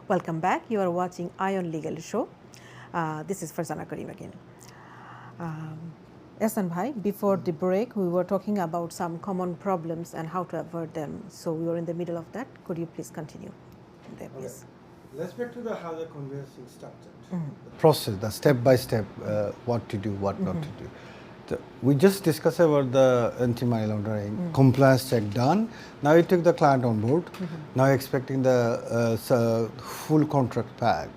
Welcome back. You are watching iON Legal Show. This is Farzana Karim again. Ehsan Bhai, before the break, we were talking about some common problems and how to avoid them. So we were in the middle of that. Could you please continue there, please? Okay. Let's back to how the conveyancing structured. The process, the step by step, what to do, what not to do. We just discussed about the anti-money laundering compliance check done. Now you took the client on board. Now you're expecting the full contract pack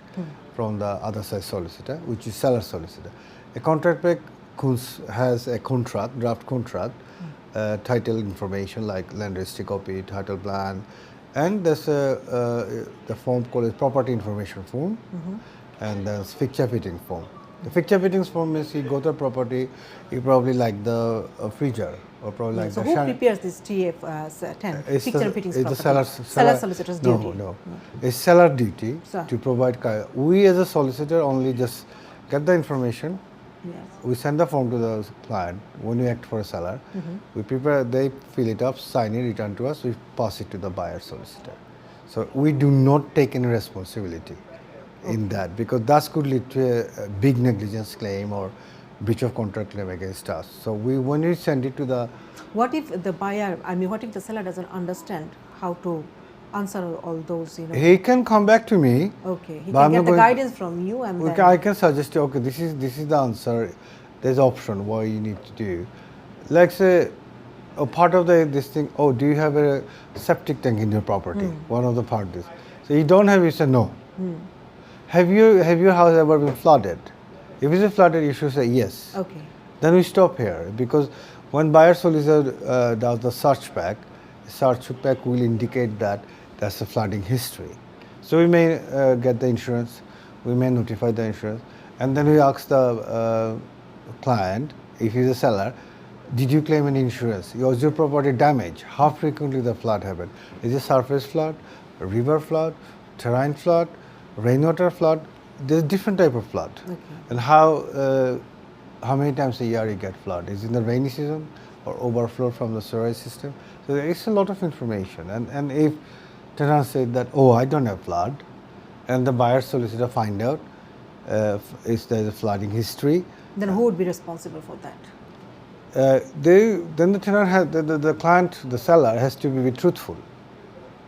from the other side solicitor, which is seller solicitor. A contract pack has a contract, draft contract, title information like land registry copy, title plan, and there's the form called a property information form, and there's fixture fitting form. The fixture fittings form is you go to the property, you probably like the freezer or probably like so the who prepares this TF10 fixture fittings it's the seller solicitor's duty? No. It's seller duty to provide. We as a solicitor only just get the information. Yes. We send the form to the client. When we act for a seller, we prepare, they fill it up, sign it, return to us, we pass it to the buyer solicitor. So we do not take any responsibility in that, because that could lead to a big negligence claim or breach of contract claim against us. So when we send it to the... What if the buyer, what if the seller doesn't understand how to answer all those, He can come back to me. Okay, he can get the guidance from you and then... I can suggest you, okay, this is the answer, there's option, what you need to do. Like say, a part of this thing, do you have a septic tank in your property? One of the part is. So you don't have, you say no. Have your house ever been flooded? If it's flooded, you should say yes. Okay. Then we stop here, because when buyer solicitor does the search pack will indicate that that's a flooding history. So we may get the insurance, we may notify the insurance, and then we ask the client, if he's a seller, did you claim any insurance? Was your property damaged? How frequently the flood happened? Is it surface flood, river flood, terrain flood, rainwater flood? There's different type of flood. Okay. And how many times a year you get flood? Is it in the rainy season or overflow from the sewerage system? So there is a lot of information. And if tenant said that, I don't have flood, and the buyer solicitor find out if there's a flooding history, then who would be responsible for that? Then the tenant has, the client, the seller has to be truthful.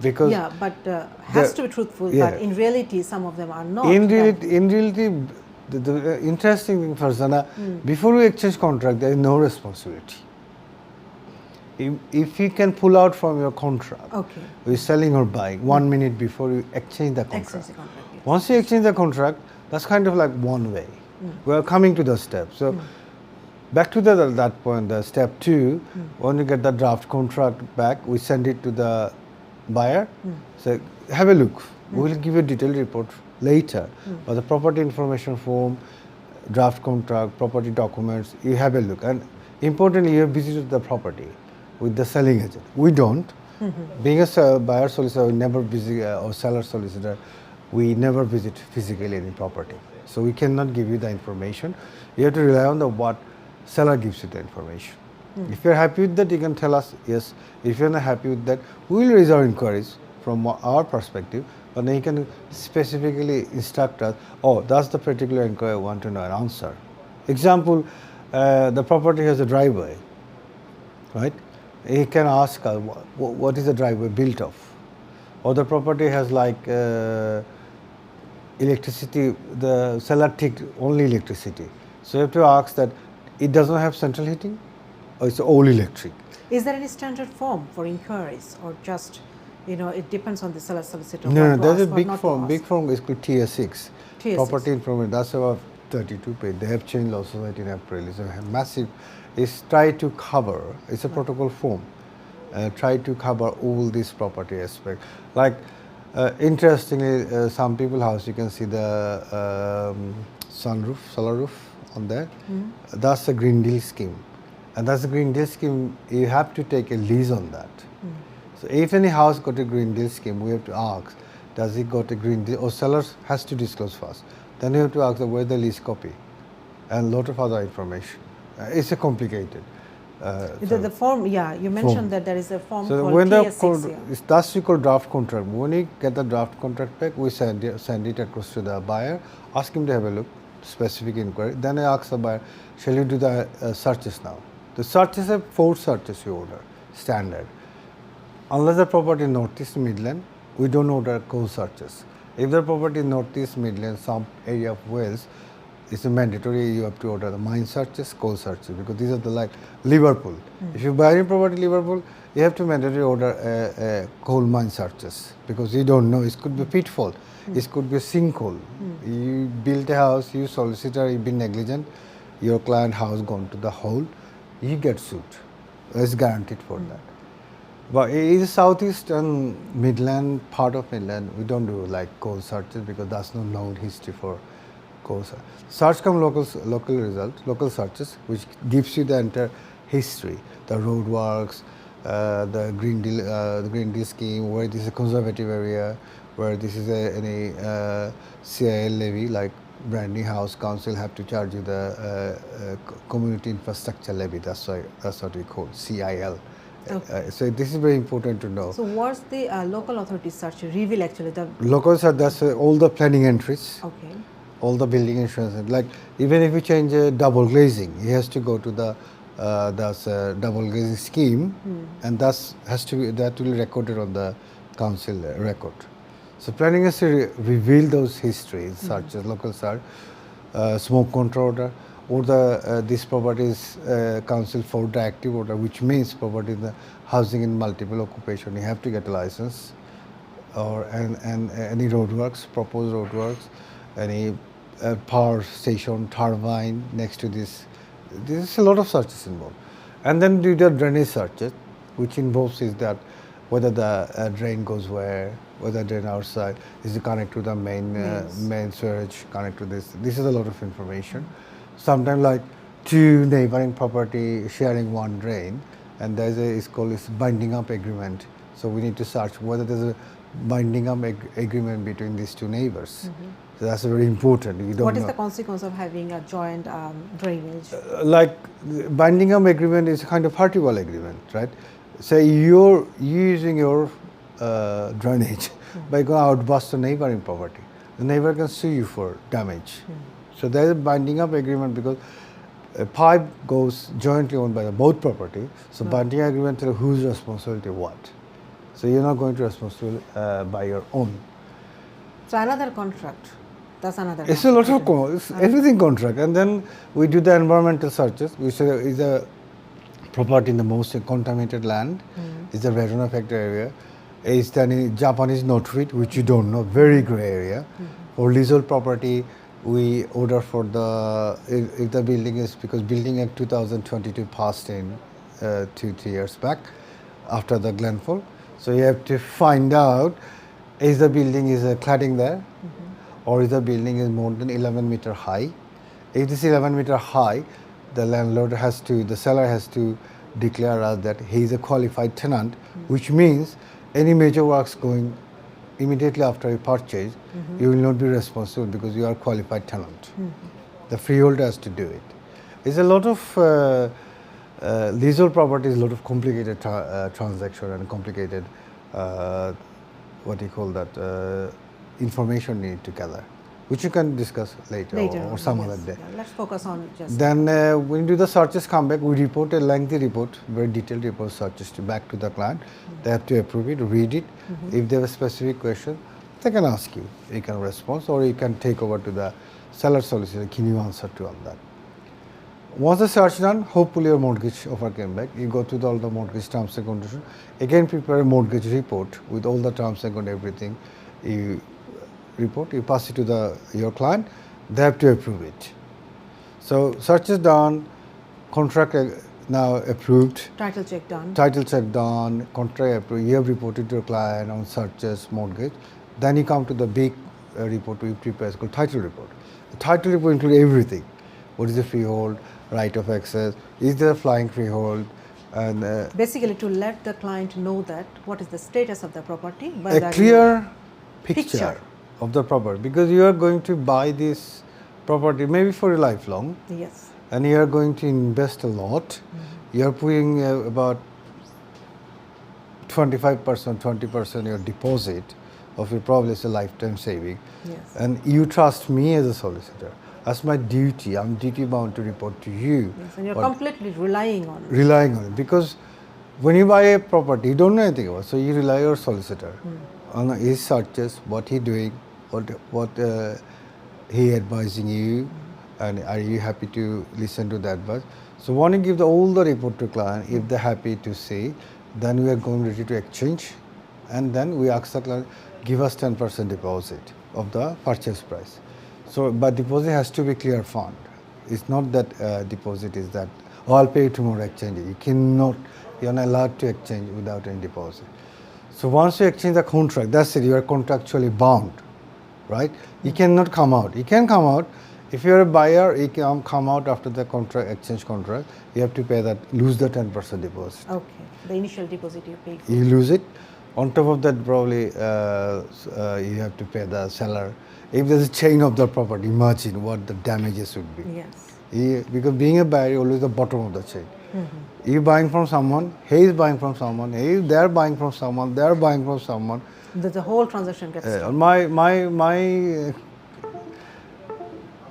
Because has to be truthful, but in reality, some of them are not. In reality, the interesting thing, Farzana, before we exchange contract, there is no responsibility. If you can pull out from your contract, we're selling or buying 1 minute before you exchange the contract. Yes. Once you exchange the contract, that's kind of like one way. We are coming to the step. So back to that point, the step 2, when you get the draft contract back, we send it to the buyer, say, have a look. We will give you a detailed report later. But the property information form, draft contract, property documents, you have a look. And importantly, you have visited the property with the selling agent. We don't. Being a buyer solicitor, we never visit, or seller solicitor, we never visit physically any property. So we cannot give you the information. You have to rely on what seller gives you the information. If you're happy with that, you can tell us yes. If you're not happy with that, we will raise our inquiries from our perspective, but then you can specifically instruct us, that's the particular inquiry I want to know an answer. Example, the property has a driveway, right? He can ask us, what is the driveway built of? Or the property has like electricity, the seller takes only electricity. So you have to ask that it doesn't have central heating, or it's all electric. Is there any standard form for inquiries, or just, it depends on the seller solicitor? No, there's a big form. Big form is called TS6. Property information. That's about 32 pages. They have changed law society in April. It's a massive. It's try to cover. It's a protocol form. Try to cover all these property aspects. Like, interestingly, some people house you can see the sunroof, solar roof on there. That's a green deal scheme. And that's a green deal scheme, you have to take a lease on that. So if any house got a green deal scheme, we have to ask, does it got a green deal, or sellers has to disclose first. Then you have to ask where the lease copy and a lot of other information. It's a complicated. The form, yeah, you mentioned Form. that there is a form So called when the TS6 here. that's we call draft contract. When we get the draft contract back, we send it across to the buyer, ask him to have a look, specific inquiry. Then I ask the buyer, shall you do the searches now? The searches have 4 searches you order, standard. Unless the property in Northeast Midland, we don't order core searches. If the property in Northeast Midland, some area of Wales, it's a mandatory you have to order the mine searches, coal searches, because these are the like Liverpool. If you buy a property in Liverpool, you have to mandatory order coal mine searches, because you don't know. It could be pitfall, it could be a sinkhole. You built a house, you solicitor, you've been negligent, your client house gone to the hole, you get sued. It's guaranteed for that. But in the southeast and Midland, part of Midland, we don't do like coal searches because that's no known history for coal search. Search come local result, local searches, which gives you the entire history, the road works, the green deal scheme, where this is a conservative area, where this is any CIL levy, like brand new house council have to charge you the community infrastructure levy. That's what we call CIL. Okay. So this is very important to know. So what's the local authority search reveal actually? The Local search, that's all the planning entries, okay. all the building insurance. Like even if you change a double glazing, he has to go to the that's a double glazing scheme, and that will be recorded on the council record. So planning has to reveal those histories, such as local search, smoke control order, or the this property is council for the active order, which means property in the housing in multiple occupation. You have to get a license, or and any roadworks, proposed roadworks, any power station, turbine next to this. There is a lot of searches involved, and then do the drainage searches, which involves is that whether the drain goes where, whether drain outside, is it connect to the main sewage, connect to this. This is a lot of information. Sometimes like 2 neighboring property sharing 1 drain, and there's it's called binding up agreement. So we need to search whether there's a binding up agreement between these 2 neighbors. So that's very important. You don't What is know. the consequence of having a joint drainage? Like binding up agreement is a kind of party-wall agreement, right? Say you're using your drainage by going out bust a neighboring property. The neighbor can sue you for damage. So there is a binding up agreement because a pipe goes jointly owned by both property. So binding agreement tells whose responsibility what. So you're not going to responsible by your own. So another contract. That's another. It's a lot of it's everything contract, and then we do the environmental searches, which is a property in the most contaminated land. It's a radon affected area. It's the Japanese notary, which you don't know, very gray area. For leasehold property, we order for the if the building is, because building act 2022 passed in 2-3 years back after the Glenfall. So you have to find out is the building is cladding there, or is the building is more than 11 meter high. If this is 11 meter high, the landlord has to, the seller has to declare us that he is a qualified tenant, which means any major works going immediately after you purchase, you will not be responsible because you are a qualified tenant. The freeholder has to do it. It's a lot of leasehold property is a lot of complicated transaction and complicated what do you call that information need to gather, which you can discuss later or some other day. Yeah, let's focus on just. Then when you do the searches come back, we report a lengthy report, very detailed report searches back to the client. They have to approve it, read it. If they have a specific question, they can ask you. You can respond, or you can take over to the seller solicitor. Can you answer to all that? Once the search done, hopefully your mortgage offer came back. You go through all the mortgage terms and conditions. Again, prepare a mortgage report with all the terms and everything. You report, you pass it to your client. They have to approve it. So search is done, contract now approved. Title check done. Title check done, contract approved. You have reported to your client on searches, mortgage. Then you come to the big report we prepare. It's called title report. The title report includes everything. What is the freehold, right of access, is there a flying freehold, and basically to let the client know that what is the status of the property. a clear picture of the property, because you are going to buy this property maybe for a lifelong. Yes. and you are going to invest a lot, you are putting about 25%, 20% your deposit of your probably is a lifetime saving. Yes. And you trust me as a solicitor. That's my duty. I'm duty bound to report to you. Yes, and you're what- completely relying on relying on it, because when you buy a property, you don't know anything about it, so you rely on your solicitor on his searches, what he doing, what he advising you, and are you happy to listen to the advice. So when you give all the report to client, if they're happy to see, then we are going ready to exchange, and then we ask the client, give us 10% deposit of the purchase price. So, but deposit has to be clear fund. It's not that deposit is that, oh, I'll pay you tomorrow, exchange it. You cannot, you're not allowed to exchange without any deposit. So once you exchange the contract, that's it, you are contractually bound, right? You cannot come out. You can come out. If you're a buyer, you can come out after the contract, exchange contract, you have to pay that, lose the 10% deposit. Okay, the initial deposit you paid for. You lose it. On top of that, probably you have to pay the seller. If there's a chain of the property, imagine what the damages would be. Yes. Because being a buyer, you're always the bottom of the chain. You buying from someone, he is buying from someone, they're buying from someone, they're buying from someone. The whole transaction gets stopped. My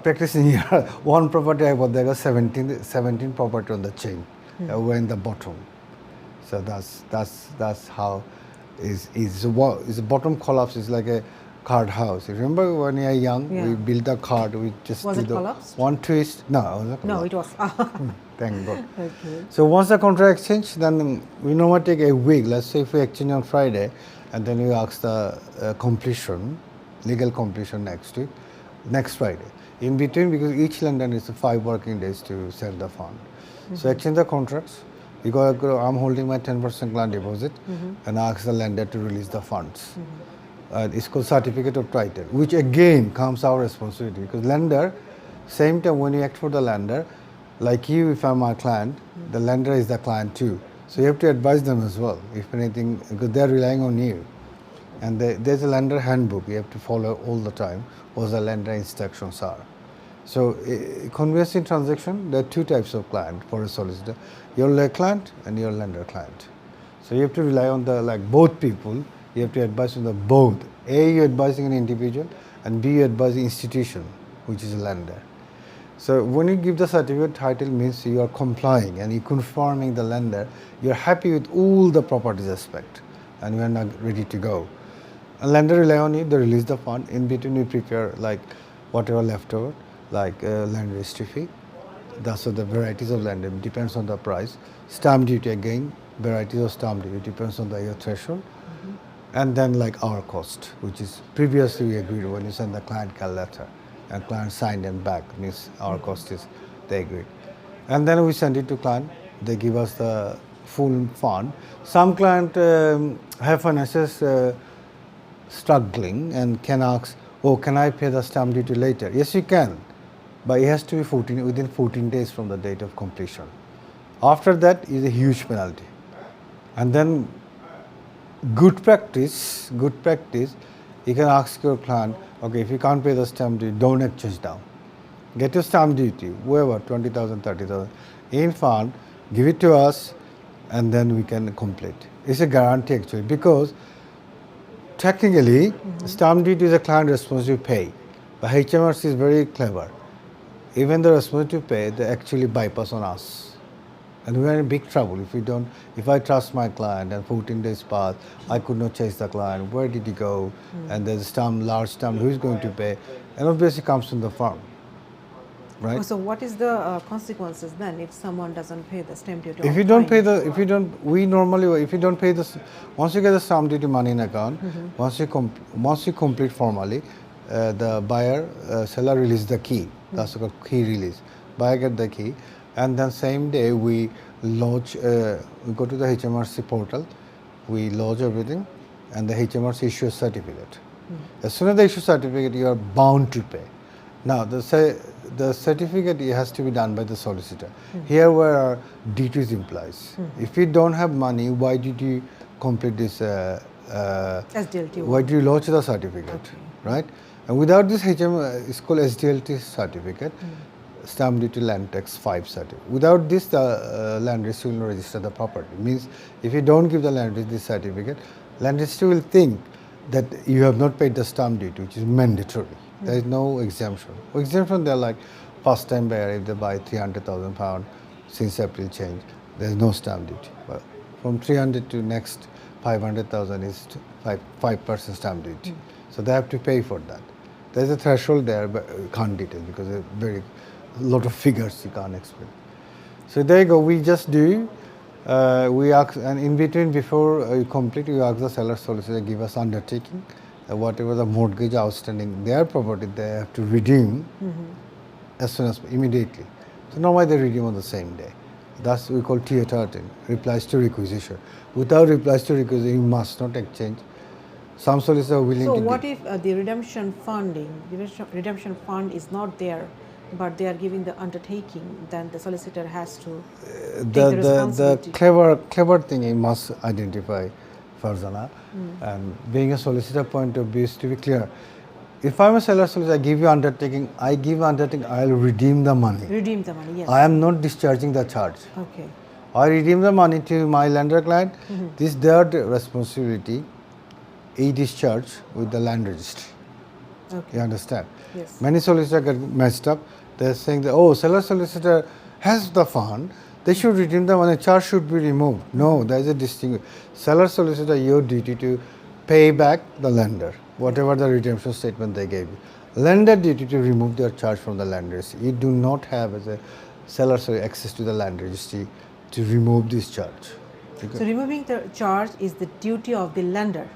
practice in here, one property I bought, there was 17 property on the chain. We're in the bottom. So that's how is the bottom collapse is like a card house. You remember when you were young, Yeah. we built a card, we just Was do it the collapsed? one twist. No, it wasn't No, collapsed. it was. Thank God. Okay. So once the contract exchange, then we normally take a week. Let's say if we exchange on Friday, and then we ask the completion, legal completion next Friday. In between, because each lender needs 5 working days to send the fund. So exchange the contracts. I'm holding my 10% client deposit, and ask the lender to release the funds. It's called certificate of title, which again comes our responsibility, because lender, same time when you act for the lender, like you, if I'm my client, the lender is the client too. So you have to advise them as well, if anything, because they're relying on you. And there's a lender handbook you have to follow all the time, what the lender instructions are. So conveyancing transaction, there are 2 types of client for a solicitor, your client and your lender client. So you have to rely on both people, you have to advise on the both. A, you're advising an individual, and B, you're advising institution, which is a lender. So when you give the certificate title, means you are complying and you're confirming the lender, you're happy with all the properties aspect, and we are not ready to go. A lender rely on you, they release the fund. In between, we prepare like whatever left over, like land registry fee. That's the varieties of land, it depends on the price. Stamp duty again, varieties of stamp duty, depends on the year threshold. And then like our cost, which is previously we agreed when you send the client a letter and client signed and back, means our cost is, they agreed. And then we send it to client, they give us the full fund. Some client have finances struggling and can ask, oh, can I pay the stamp duty later? Yes, you can, but it has to be within 14 days from the date of completion. After that is a huge penalty. And then good practice, you can ask your client, okay, if you can't pay the stamp duty, don't exchange down. Get your stamp duty, whoever, 20,000, 30,000, in fund, give it to us, and then we can complete. It's a guarantee actually, because technically, stamp duty is a client responsibility to pay. But HMRC is very clever. Even the responsibility to pay, they actually bypass on us. And we are in big trouble if I trust my client and 14 days pass, I could not chase the client, where did he go? And there's a large stamp, who is going to pay? And obviously comes from the firm, right? Oh, so what is the consequences then if someone doesn't pay the stamp duty? If you don't pay if you don't pay the, once you get the stamp duty money in account, once you complete formally, the buyer, seller release the key. That's called key release. Buyer get the key, and then same day we lodge, we go to the HMRC portal, we lodge everything, and the HMRC issues certificate. As soon as they issue certificate, you are bound to pay. Now, the certificate has to be done by the solicitor. Here where our duties implies. If you don't have money, why did you complete this SDLT? why do you lodge the certificate, right? And without this it's called SDLT certificate, stamp duty land tax 5 certificate. Without this, the land registry will not register the property. Means if you don't give the land registry this certificate, land registry will think that you have not paid the stamp duty, which is mandatory. There is no exemption. Exemption, they're like first time buyer, if they buy £300,000 since April change, there is no stamp duty. But from 300 to next 500,000 is 5% stamp duty. So they have to pay for that. There's a threshold there, but can't detail because a very lot of figures you can't explain. So there you go. We just do. We ask, and in between, before you complete, you ask the seller solicitor give us undertaking, whatever the mortgage outstanding their property, they have to redeem as soon as immediately. So normally they redeem on the same day. That's we call Tier 13, replies to requisition. Without replies to requisition, you must not exchange. Some solicitors are willing to. So what if the redemption fund is not there, but they are giving the undertaking? Then the solicitor has to take the responsibility. The clever thing you must identify, Farzana, and being a solicitor point of view is to be clear. If I'm a seller solicitor, I give you undertaking. I'll redeem the money. Redeem the money, yes. I am not discharging the charge. Okay. I redeem the money to my lender client. This is their responsibility. A discharge with the land registry. Okay. You understand? Yes. Many solicitors get messed up. They're saying that, oh, seller solicitor has the fund, they should redeem the money, charge should be removed. No, there is a distinction. Seller solicitor, your duty to pay back the lender, whatever the redemption statement they gave you. Lender duty to remove their charge from the land registry. You do not have as a seller access to the land registry to remove this charge. So removing the charge is the duty of the lender.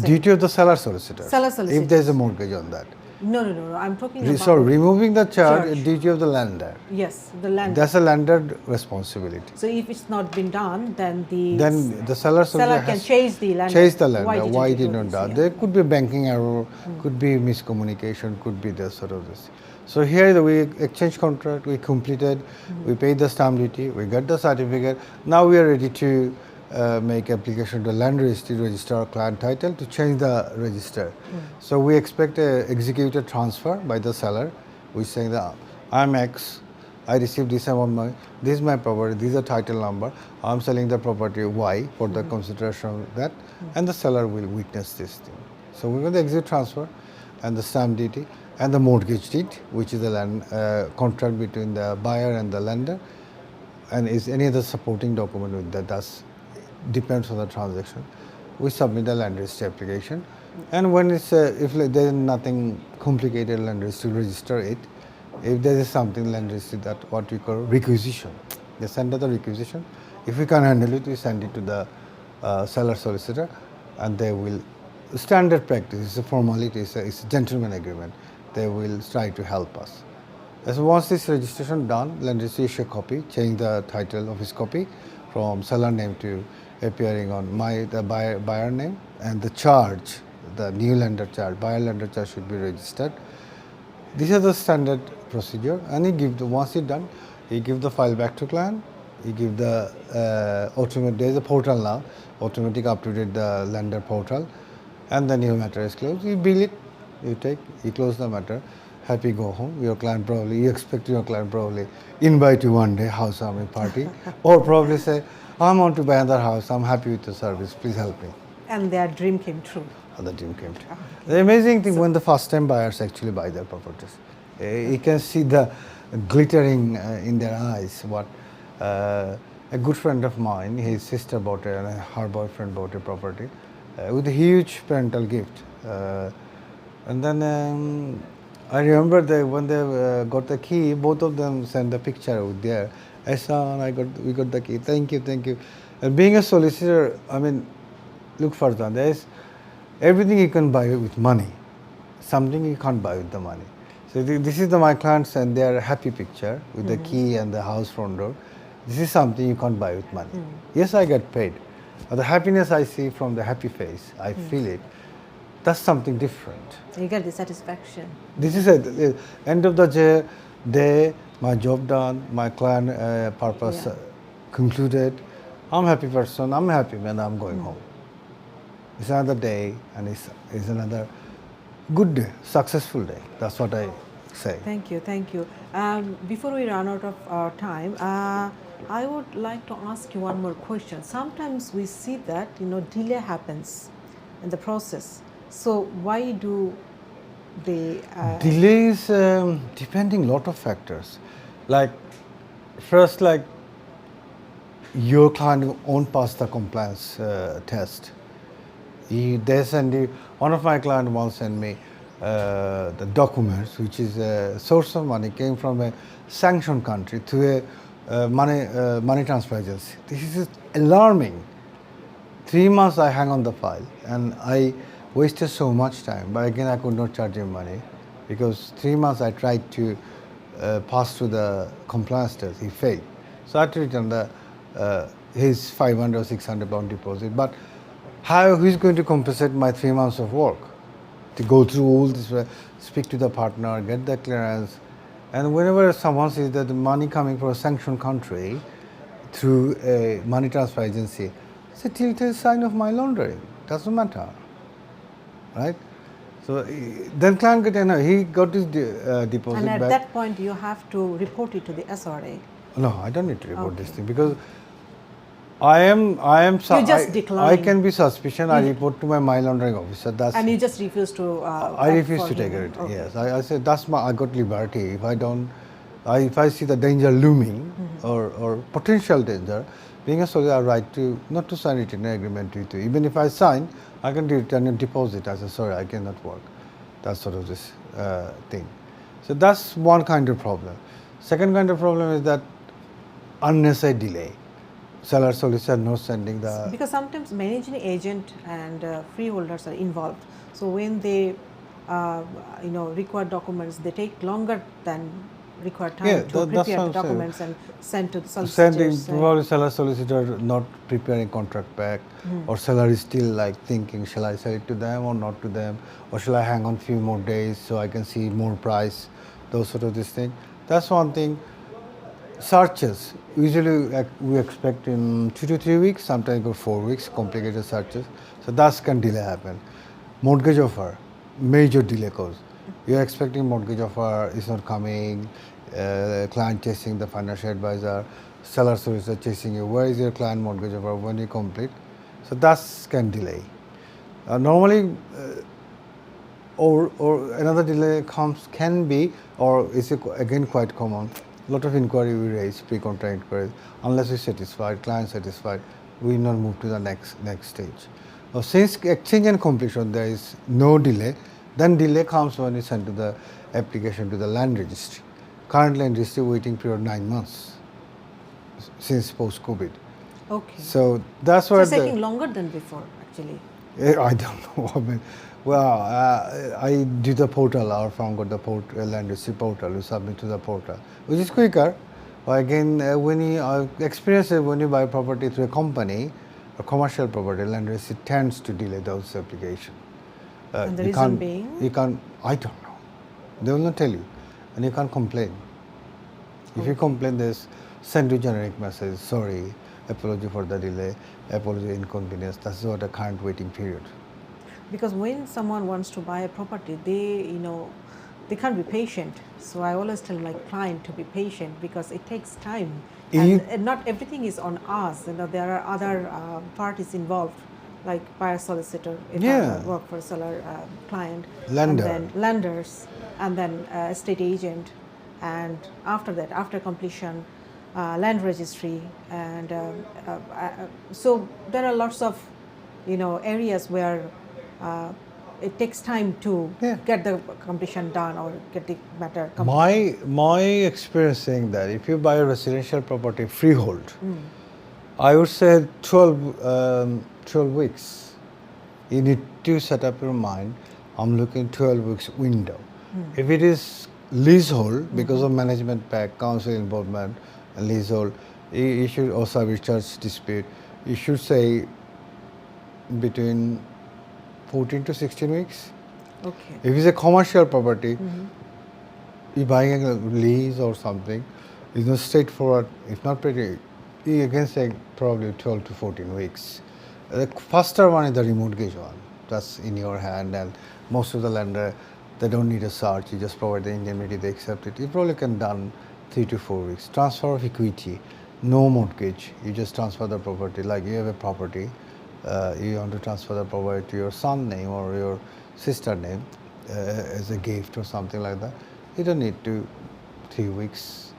Duty of the seller solicitor. Seller solicitor. If there is a mortgage on that. No. I'm talking about. So removing the charge is duty of the lender. Yes, the lender. That's a lender responsibility. So if it's not been done, then the seller can chase the lender. Chase the lender. Why did not do do? this? There could be banking error, could be miscommunication, could be this sort of this. So here we exchange contract, we completed, we paid the stamp duty, we got the certificate. Now we are ready to make application to land registry, register our client title to change the register. So we expect a executed transfer by the seller. We say that I'm X, I received this amount of money, this is my property, this is the title number, I'm selling the property Y for the consideration of that, and the seller will witness this thing. So we got the execute transfer and the stamp duty and the mortgage deed, which is the land contract between the buyer and the lender, and is any other supporting document with that. That's depends on the transaction. We submit the land registry application, and when it's if there is nothing complicated, land registry will register it. If there is something, land registry that what we call requisition, they send us the requisition. If we can handle it, we send it to the seller solicitor, and they will standard practice. It's a formality. It's a gentleman agreement. They will try to help us. So once this registration done, land registry issue a copy, change the title of his copy from seller name to appearing on the buyer name, and the charge, the new lender charge, buyer lender charge should be registered. These are the standard procedure, and once it's done, he give the file back to client. He give the there is a portal now, automatic up to date the lender portal, and the new matter is closed. You bill it, you close the matter. Happy, go home. You expect your client probably invite you one day housewarming party, or probably say, I want to buy another house. I'm happy with the service. Please help me. And their dream came true. The dream came true. The amazing thing when the first time buyers actually buy their properties, you can see the glittering in their eyes. What a good friend of mine, his sister bought it, and her boyfriend bought a property with a huge parental gift, and then. I remember when they got the key, both of them sent the picture out there. I saw, we got the key. Thank you. And being a solicitor, I mean, look further. There is everything you can buy with money. Something you can't buy with the money. So this is my clients, and their happy picture with the key and the house front door. This is something you can't buy with money. Yes, I get paid, but the happiness I see from the happy face, I feel it. That's something different. You get the satisfaction. This is the end of the day, my job done, my client purpose concluded. I'm a happy person, I'm happy when I'm going home. It's another day, and it's another good day, successful day. That's what I say. Thank you, thank you. Before we run out of time, I would like to ask you one more question. Sometimes we see that delay happens in the process. So why do they? Delays depending lot of factors. Like first, like your client won't pass the compliance test. They send you. One of my clients once sent me the documents, which is a source of money came from a sanctioned country to a money transfer agency. This is alarming. 3 months I hang on the file and I wasted so much time, but again I could not charge him money because 3 months I tried to pass through the compliance test. He failed. So I had to return his 500 or 600 pound deposit. But how he's going to compensate my 3 months of work? To go through all this, speak to the partner, get the clearance. And whenever someone sees that the money coming from a sanctioned country through a money transfer agency, it's a telltale sign of money laundering. Doesn't matter, right? So then client he got his deposit and at back. that point, you have to report it to the SRA. No, I don't need to report this Okay. thing because I am. You just decline. I can be suspicious. I report to my money laundering officer. That's And you just refuse to. I act refuse for to take him. it. Okay. Yes, I said that's my. I got liberty. If I don't, if I see the danger looming or potential danger, being a solicitor, I have right to not to sign it in an agreement with you. Even if I sign, I can return a deposit. I say sorry, I cannot work. That's sort of this thing. So that's one kind of problem. Second kind of problem is that unnecessary delay. Seller solicitor not sending the. Because sometimes managing agent and freeholders are involved. So when they, require documents, they take longer than required time Yeah, to that's prepare what the I'm saying. documents and send to the Sending solicitors. probably seller solicitor not preparing contract back, or seller is still like thinking, shall I sell it to them or not to them, or shall I hang on few more days so I can see more price, those sort of this thing. That's one thing. Searches usually we expect in 2 to 3 weeks, sometimes go 4 weeks. Complicated searches, so that can delay happen. Mortgage offer, major delay cause. You're expecting mortgage offer is not coming. Client chasing the financial advisor, seller solicitor chasing you. Where is your client mortgage offer? When you complete? So that can delay. Normally, or another delay can be, or is again quite common. Lot of inquiry we raise, pre-contract inquiries. Unless we satisfied, client satisfied, we not move to the next stage. Now, since exchange and completion there is no delay, then delay comes when you send to the application to the land registry. Current land registry waiting period 9 months since post-COVID. Okay. So that's So what it's taking longer than before, actually. I don't know. I mean, well, I do the portal. Our firm got the land registry portal. We submit to the portal, which is quicker. But again, when you experience it, when you buy property through a company, a commercial property, land registry tends to delay those applications. And the you reason can't- being? You can't. I don't know. They will not tell you, and you can't complain. If you complain, there's send you generic message. Sorry, apology for the delay, apology inconvenience. That's what the current waiting period. Because when someone wants to buy a property, they can't be patient. So I always tell my client to be patient because it takes time, and not everything is on us. There are other parties involved, like buyer solicitor, if Yeah. I work for a seller client, Lender. and then lenders, and then estate agent, and after that, after completion, land registry, and so there are lots of areas where it takes time to Yeah. get the completion done or get the matter completed. My experience saying that if you buy a residential property freehold, I would say 12 weeks. You need to set up your mind. I'm looking 12 weeks window. If it is leasehold, because of management pack, council involvement, and leasehold, you should also have charge dispute. You should say between 14 to 16 weeks. Okay. If it's a commercial property, you're buying a lease or something, it's not straightforward. If not pretty, you can say probably 12 to 14 weeks. The faster one is the remortgage one. That's in your hand, and most of the lender They don't need a search. You just provide the indemnity, they accept it. You probably can done 3 to 4 weeks. Transfer of equity, no mortgage. You just transfer the property. Like you have a property, you want to transfer the property to your son name or your sister name as a gift or something like that. You don't need to 3 weeks.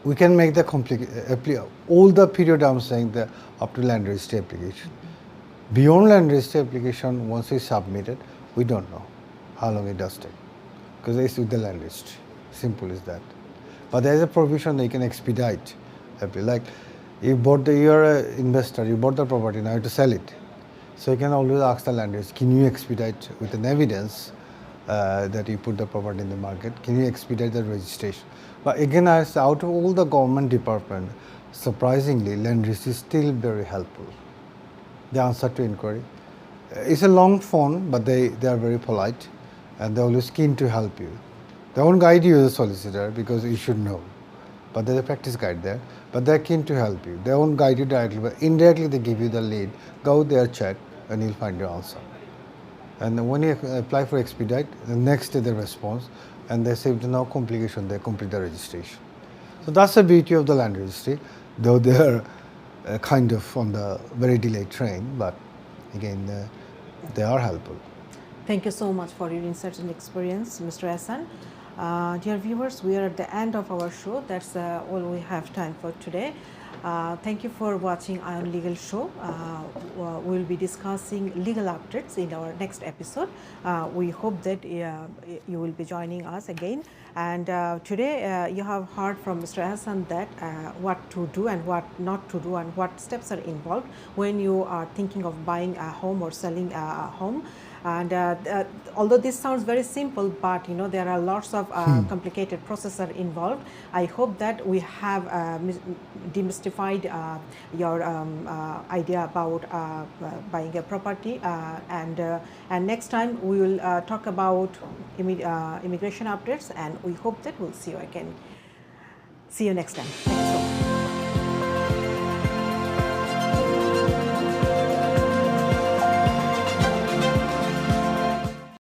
We can make the all the period I'm saying the up to land registry application. Beyond land registry application, once we submit it, we don't know how long it does take because it's with the land registry. Simple as that. But there is a provision that you can expedite. Like you're an investor, you bought the property, now you have to sell it. So you can always ask the land registry, can you expedite with an evidence that you put the property in the market, can you expedite the registration? But again, out of all the government department, surprisingly, land registry is still very helpful. The answer to inquiry. It's a long phone, but they are very polite and they're always keen to help you. They won't guide you as a solicitor because you should know. But there's a practice guide there. But they're keen to help you. They won't guide you directly, but indirectly they give you the lead. Go there, check, and you'll find your answer. And when you apply for expedite, the next day they respond, and they say if there's no complication, they complete the registration. So that's the beauty of the land registry, though they're kind of on the very delayed train, but again, they are helpful. Thank you so much for your insights and experience, Mr. Hassan. Dear viewers, we are at the end of our show. That's all we have time for today. Thank you for watching iON Legal Show. We'll be discussing legal updates in our next episode. We hope that you will be joining us again. And today you have heard from Mr. Hassan that what to do and what not to do and what steps are involved when you are thinking of buying a home or selling a home. And although this sounds very simple, but there are lots of complicated processes involved. I hope that we have demystified your idea about buying a property. And next time we will talk about immigration updates, and we hope that we'll see you again. See you next time. Thank you so much.